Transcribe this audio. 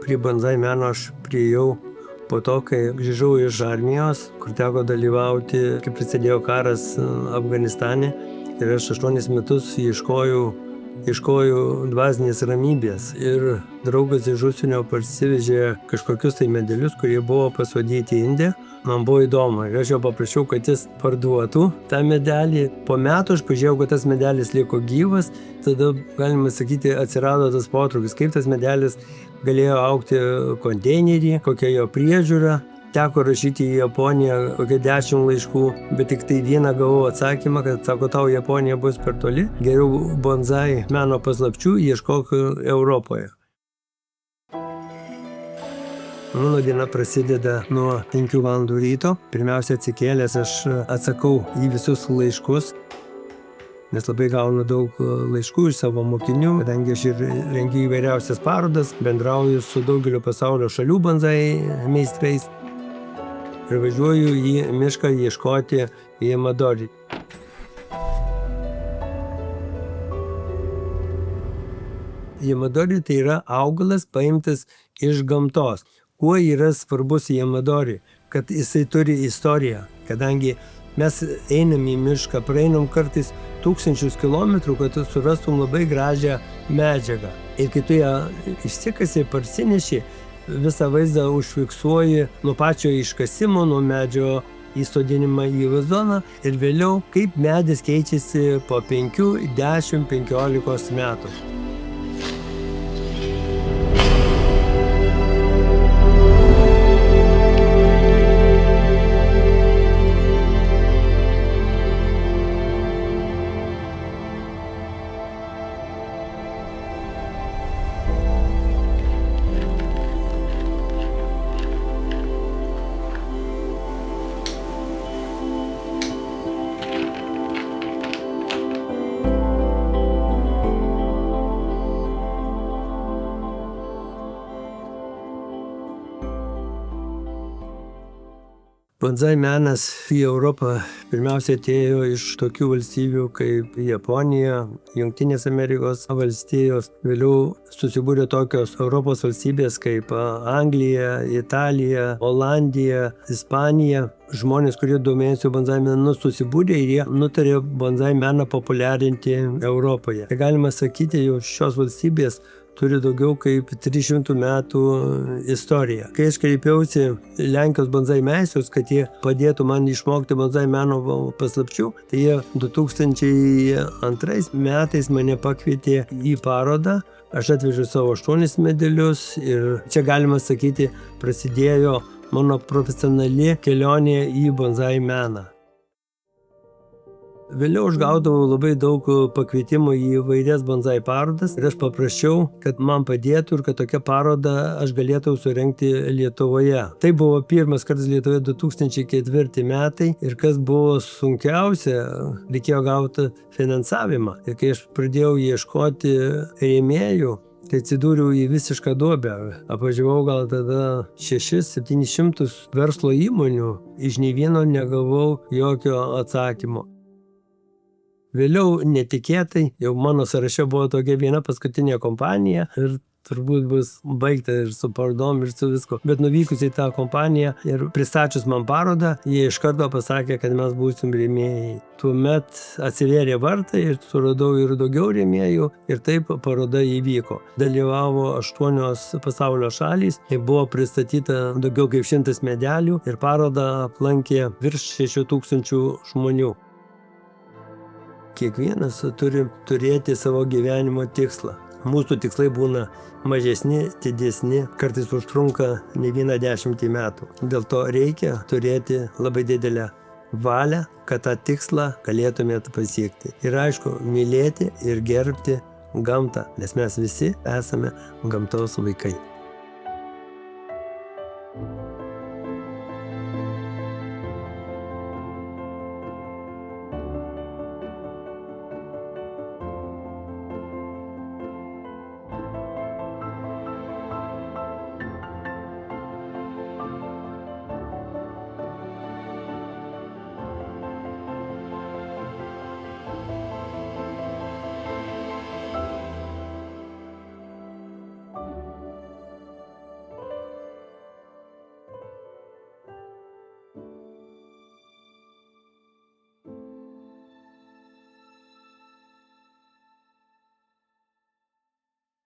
Prie bonsai meno aš priėjau po to, kai grįžau iš armijos, kur teko dalyvauti, kai prasidėjo karas Afganistane. Ir aš 8 metus ieškojau dvasinės ramybės. Ir draugas iš užsienio parsivežė kažkokius tai medelius, kurie buvo pasodyti inde. Man buvo įdomu ir aš jo paprašiau, kad jis parduotų tą medelį. Po metų aš pažiūrėjau, kad tas medelis liko gyvas. Tada, galima sakyti, atsirado tas potraukis, kaip tas medelis galėjo augti konteinerį, kokia jo priežiūra. Teko rašyti į Japoniją kokią 10 laiškų, bet tik tai vieną gavau atsakymą, kad sako, tau Japonija bus per toli, geriau bonsai meno paslapčių ieškok Europoje. Mano diena prasideda nuo 5 valandų ryto. Pirmiausia atsikėlęs aš atsakau į visus laiškus, nes labai gaunu daug laiškų iš savo mokinių, kadangi aš ir rengiu įvairiausias parodas, bendrauju su daugeliu pasaulio šalių bonsai meistrais. Ir važiuoju į mišką ieškoti Yamadori. Yamadori tai yra augalas paimtas iš gamtos. Kuo yra svarbus Yamadori? Kad jisai turi istoriją, kadangi mes einam į mišką, praeinam kartais 1000 kilometrų, kad tu surastum labai gražią medžiagą. Ir kai tu ją išsikasi, parsineši, visą vaizdą užfiksuoji nuo pačio iškasimo, nuo medžio įsodinimą į vazoną ir vėliau, kaip medis keičiasi po 5, 10, 15 metų. Bonsai menas į Europą pirmiausia atėjo iš tokių valstybių kaip Japonija, Jungtinės Amerikos valstijos. Vėliau susibūrė tokios Europos valstybės kaip Anglija, Italija, Olandija, Ispanija. Žmonės, kurie domėjosi bonsai menu, susibūrė ir jie nutarė bonsai meną populiarinti Europoje. Tai galima sakyti, jau šios valstybės turi daugiau kaip 300 metų istoriją. Kai aš kreipiausi Lenkijos bonsai meistrus, kad jie padėtų man išmokti bonsai meno paslapčių, tai jie 2002 metais mane pakvietė į parodą. Aš atvežiau savo 8 medelius ir čia galima sakyti, prasidėjo mano profesionali kelionė į bonsai meną. Vėliau aš gaudavau labai daug pakvietimų į įvairias bonsai parodas ir aš paprašiau, kad man padėtų ir kad tokią parodą aš galėtų surengti Lietuvoje. Tai buvo pirmas kartas Lietuvoje 2004 metai ir kas buvo sunkiausia, reikėjo gauti finansavimą. Ir kai aš pradėjau ieškoti rėmėjų, tai atsidūriau į visišką duobę. Apvažiavau gal tada 600-700 verslo įmonių, iš nei vieno negavau jokio atsakymo. Vėliau netikėtai, jau mano sąraše buvo tokia viena paskutinė kompanija ir turbūt bus baigta ir su parodom ir su visko. Bet nuvykus į tą kompaniją ir pristačius man parodą, jie iš karto pasakė, kad mes būsim rėmėjai. Tuomet atsivėrė vartai ir suradau ir daugiau rėmėjų ir taip paroda įvyko. Dalyvavo 8 pasaulio šalys, tai buvo pristatyta daugiau kaip 100 medelių ir parodą aplankė virš 6000 žmonių. Kiekvienas turi turėti savo gyvenimo tikslą. Mūsų tikslai būna mažesni, didesni, kartais užtrunka ne vieną 10 metų. Dėl to reikia turėti labai didelę valią, kad tą tikslą galėtumėt pasiekti. Ir aišku, mylėti ir gerbti gamtą, nes mes visi esame gamtos vaikai.